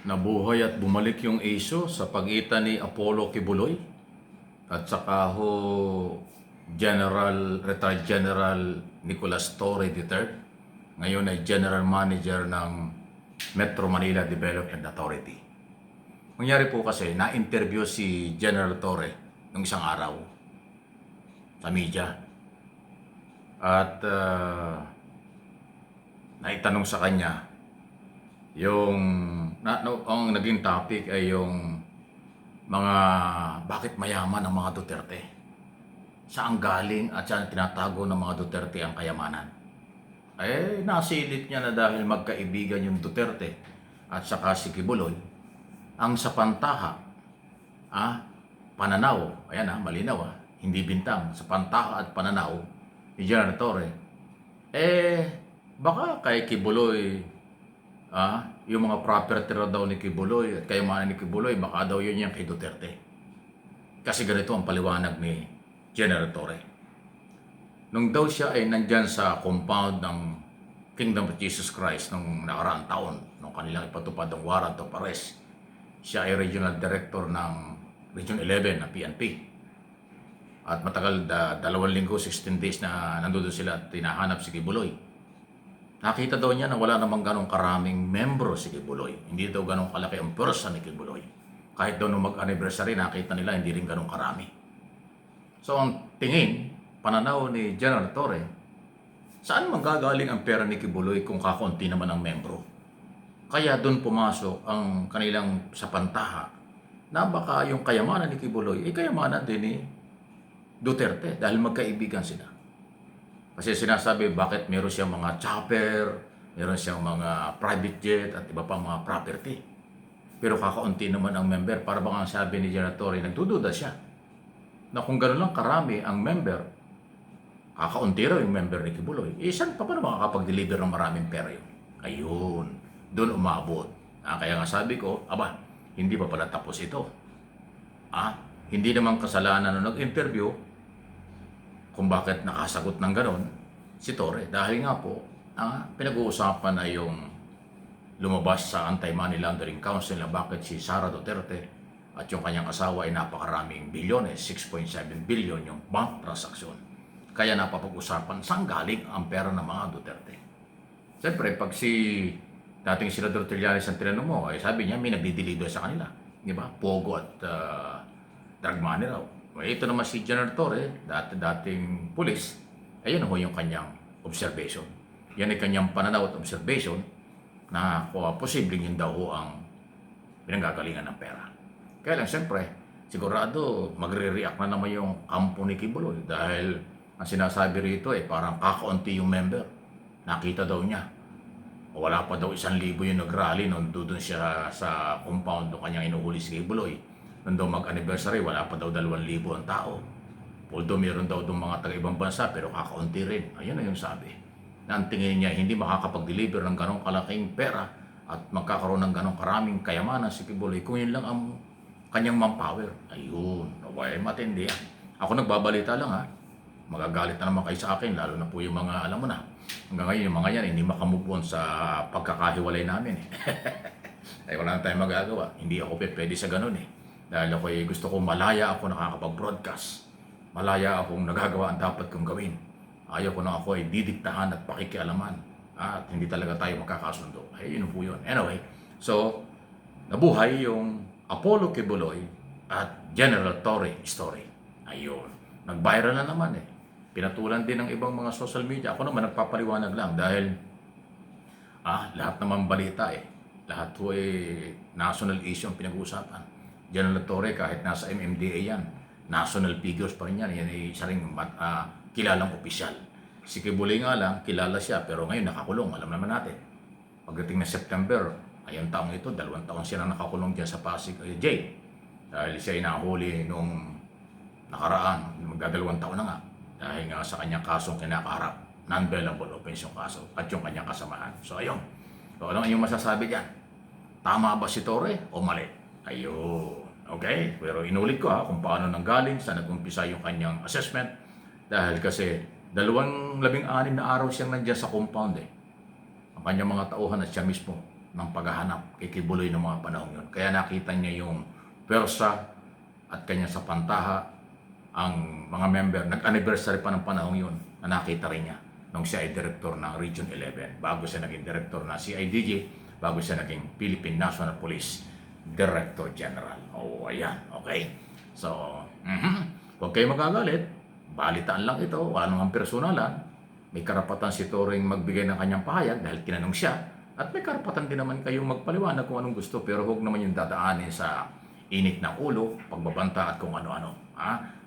Nabuhay at bumalik yung Aso sa pagitan ni Apollo Kibuloy at saka Retired General Nicolas Torre III. Ngayon ay General Manager ng Metro Manila Development Authority. Nangyari po kasi, na-interview si General Torre nung isang araw sa media. At naitanong sa kanya ang naging topic ay yung mga bakit mayaman ang mga Duterte. Saan galing at saan tinatago ng mga Duterte ang kayamanan? Nasilip niya na dahil magkaibigan yung Duterte at saka si Kibuloy, ang sapantaha, pananaw, malinaw, hindi bintang, sapantaha at pananaw ni General Torre, baka kay Kibuloy, yung mga property daw ni Kibuloy at kayamanan ni Kibuloy, baka daw yun yung kay Duterte. Kasi ganito ang paliwanag ni General Torre. Nung daw siya ay nandyan sa compound ng Kingdom of Jesus Christ nung nakaraang taon, nung kanilang ipatupad ang warrant of arrest, siya ay regional director ng Region 11 na PNP. At matagal, 2 linggo, 16 days na nandoon sila at tinahanap si Kibuloy. Nakita daw niya na wala namang ganong karaming membro si Kibuloy. Hindi daw ganong kalaki ang person ni Kibuloy. Kahit daw nung mag-anniversary, nakita nila hindi rin ganong karami. So ang tingin, pananaw ni General Torre, saan manggagaling ang pera ni Kibuloy kung kakaunti naman ang membro? Kaya doon pumasok ang kanilang sapantaha na baka yung kayamanan ni Kibuloy ay kayamanan din ni Duterte dahil magkaibigan sila. Kasi sinasabi bakit meron siyang mga chopper, meron siyang mga private jet at iba pang mga property. Pero kakaunti naman ang member. Para bang ang sabi ni General Torre, nagdududa siya na kung gano'n lang karami ang member, kakaunti raw yung member ni Kibuloy. Saan pa naman makakapag-deliver ng maraming pera yun? Ayun, doon umabot. Kaya nga sabi ko, hindi pa pala tapos ito. Hindi naman kasalanan nung nag-interview kung bakit nakasagot ng ganon si Torre. Dahil nga po, pinag-uusapan na yung lumabas sa Anti-Money Laundering Council na bakit si Sara Duterte at yung kanyang asawa ay napakaraming bilyones, 6.7 billion yung bank transaction. Kaya napapag-usapan saan galing ang pera ng mga Duterte. Siyempre, pag dating Senador Trillanes ang tinanong mo, sabi niya may nagdi-deliver sa kanila. Di ba? Pogo at drug money raw. Ito naman si General Torre, dating pulis, ayan ho yung kanyang observation. Yan ay kanyang pananaw at observation na posibleng yun daw ho ang pinanggagalingan ng pera. Kaya lang, siyempre, sigurado magre-react na naman yung kampo ni Kibuloy dahil ang sinasabi rito parang kakaunti yung member. Nakita daw niya. Wala pa daw 1,000 yung nag-rally nung doon siya sa compound ng kanyang inuhuli si Kibuloy. Nung daw mag-anniversary, wala pa daw 2,000 ang tao. Although meron daw itong mga taga-ibang bansa, pero kakaunti rin. Ayun na yung sabi. Na ang tingin niya, hindi makakapag-deliver ng ganong kalaking pera at magkakaroon ng ganong karaming kayamanan si Kibuloy kung yun lang ang kanyang manpower. Ayun. Matindi yan. Ako nagbabalita lang Magagalit na naman kayo sa akin, lalo na po yung mga, alam mo na, hanggang ngayon yung mga yan, hindi makamove on sa pagkakahiwalay namin. Wala na tayong magagawa. Hindi ako pwede sa ganun Dahil ako gusto ko malaya ako nakakapag-broadcast. Malaya akong nagagawa ang dapat kong gawin. Ayaw ko na ako didiktahan at pakikialaman. At hindi talaga tayo magkakasundo. Yun po yun. Anyway, so, nabuhay yung Apollo Kibuloy at General Torre story. Ayun. Nag-viral na naman Pinatulan din ng ibang mga social media. Ako naman nagpapaliwanag lang dahil lahat naman balita Lahat po national issue ang pinag-uusapan. General Torre, kahit nasa MMDA yan, national figures pa rin yan. Yan ay isa rin kilalang opisyal. Si Kibuloy nga lang, kilala siya, pero ngayon nakakulong. Alam naman natin. Pagdating na September, ayong taong ito, 2 taon siya na nakakulong dyan sa Pasig jail. Dahil siya ay nahuli nung nakaraan, magdadalawang taon na nga. Dahil nga sa kanyang kasong kinakaharap, non-bailable offense yung kaso at yung kanyang kasamahan. So ayun. So ano yung masasabi dyan? Tama ba si Torre o mali? Ayun. Okay? Pero inulit ko kung paano nanggaling, saan nag-umpisa yung kanyang assessment. Dahil kasi 16 na araw siyang nandiyan sa compound Ang kanyang mga tauhan at siya mismo ng paghahanap kay Kibuloy ng mga panahon yun. Kaya nakita niya yung pwersa at kanya sa pantaha, ang mga member, nag-anniversary pa ng panahon yun na nakita rin niya nung siya ay director ng Region 11, bago siya naging director ng CIDG, bago siya naging Philippine National Police Director General. O, ayan, okay? So, huwag kayo magagalit, balitaan lang ito, wala namang personalan. May karapatan si Toring magbigay ng kanyang pahayag dahil tinanong siya, at may karapatan din naman kayong magpaliwanag kung anong gusto, pero huwag naman yung dadaanin sa init ng ulo, pagbabanta at kung ano-ano.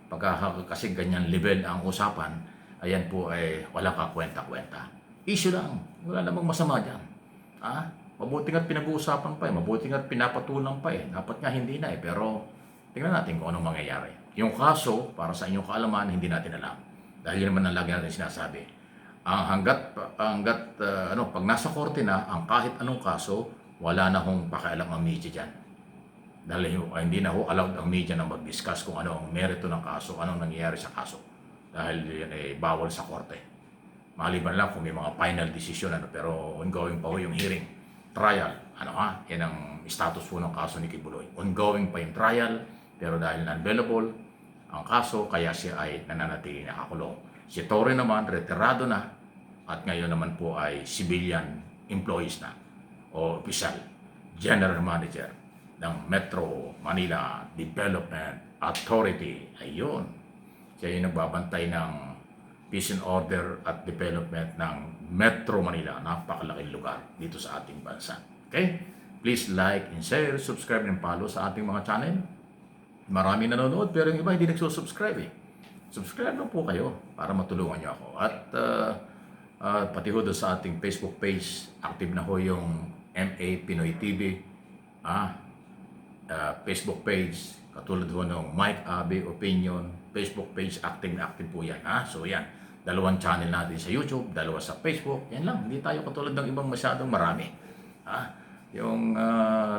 Pagka kasi ganyan level ang usapan, ayan po ay wala ka kwenta-kwenta. Issue lang, wala namang masama dyan. Mabuti nga't pinag-uusapan pa mabuti nga't pinapatulang pa Dapat nga hindi na pero tingnan natin kung anong mangyayari. Yung kaso, para sa inyong kaalaman, hindi natin alam. Dahil yun naman ang lagi natin sinasabi. Pag nasa korte na, ang kahit anong kaso, wala na hong pakialam ang media dyan. Dahil hindi na ho allowed ang media na mag-discuss kung ano ang merito ng kaso, anong nangyayari sa kaso. Dahil yan ay bawal sa korte. Maliban lang kung may mga final decision, pero ongoing pa ho yung hearing, trial. Yan ang status po ng kaso ni Kibuloy. Ongoing pa yung trial, pero dahil non-bailable ang kaso, kaya siya ay nananatili nakakulong. Si Torre naman, retirado na, at ngayon naman po ay civilian employees na, o official, general manager ng Metro Manila Development Authority. Ayun. Siya yung nagbabantay ng peace and order at development ng Metro Manila. Napakalaking lugar dito sa ating bansa. Okay? Please like and share, subscribe and follow sa ating mga channel. Marami nanonood pero yung iba hindi nagsusubscribe Subscribe na po kayo para matulungan niyo ako. At pati ho doon sa ating Facebook page, active na ho yung MA Pinoy TV. Facebook page, katulad ho ng Mike Abe Opinion. Facebook page, active na active po yan. So yan, 2 channel natin sa YouTube, 2 sa Facebook. Yan lang, hindi tayo katulad ng ibang masyadong marami. Yung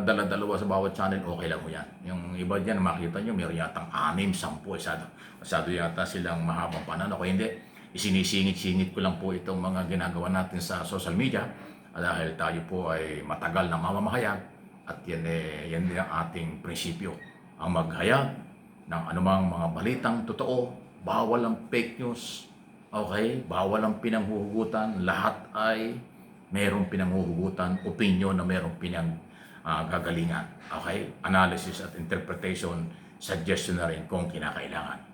dala-dalawa sa bawat channel, okay lang ho yan. Yung iba dyan, makita nyo, meron yatang 6, 10. Masyado yata silang mahabang panahon. Ako hindi, isinisingit-singit ko lang po itong mga ginagawa natin sa social media. Dahil tayo po ay matagal na mamamahayag. At yan din ang ating prinsipyo. Ang maghayag ng anumang mga balitang totoo, bawal ang fake news. Okay? Bawal ang pinanghuhugutan. Lahat ay mayroong pinanghuhugutan, opinion na mayroong gagalingan. Okay? Analysis at interpretation, suggestion na rin kung kinakailangan.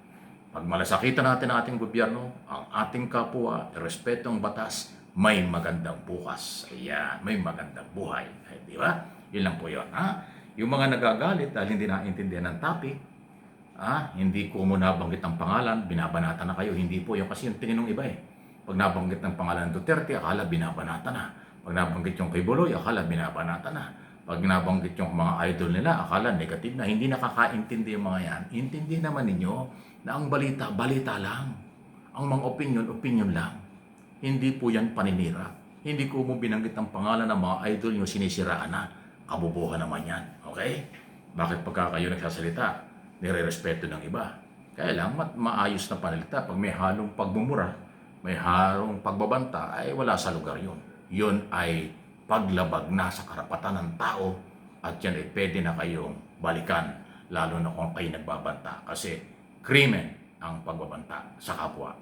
Pag malasakitan natin ang ating gobyerno, ang ating kapwa, respeto ang batas, may magandang bukas. Ayan, may magandang buhay. Di ba? Yun lang po yun. Yung mga nagagalit dahil hindi naintindihan ng topic, hindi ko muna banggit ang pangalan, binabanata na kayo. Hindi po yun kasi yung tingin ng iba Pag nabanggit ng pangalan ng Duterte, akala binabanata na. Pag nabanggit yung kay Buloy, akala binabanata na. Pag nabanggit yung mga idol nila, akala negative na. Hindi nakakaintindi yung mga yan. Intindi naman ninyo na ang balita, balita lang. Ang mga opinion lang. Hindi po yan paninira. Hindi ko mo binanggit ang pangalan ng mga idol nyo, sinisiraan na. Kabubuhan naman yan. Okay? Bakit pagka kayo nagsasalita, nire-respeto ng iba? Kaya lang, maayos na panalita. Pag may halong pagmumura, may halong pagbabanta, ay wala sa lugar yun. Yun ay paglabag na sa karapatan ng tao at yan ay pwede na kayong balikan lalo na kung kayo nagbabanta kasi krimen ang pagbabanta sa kapwa.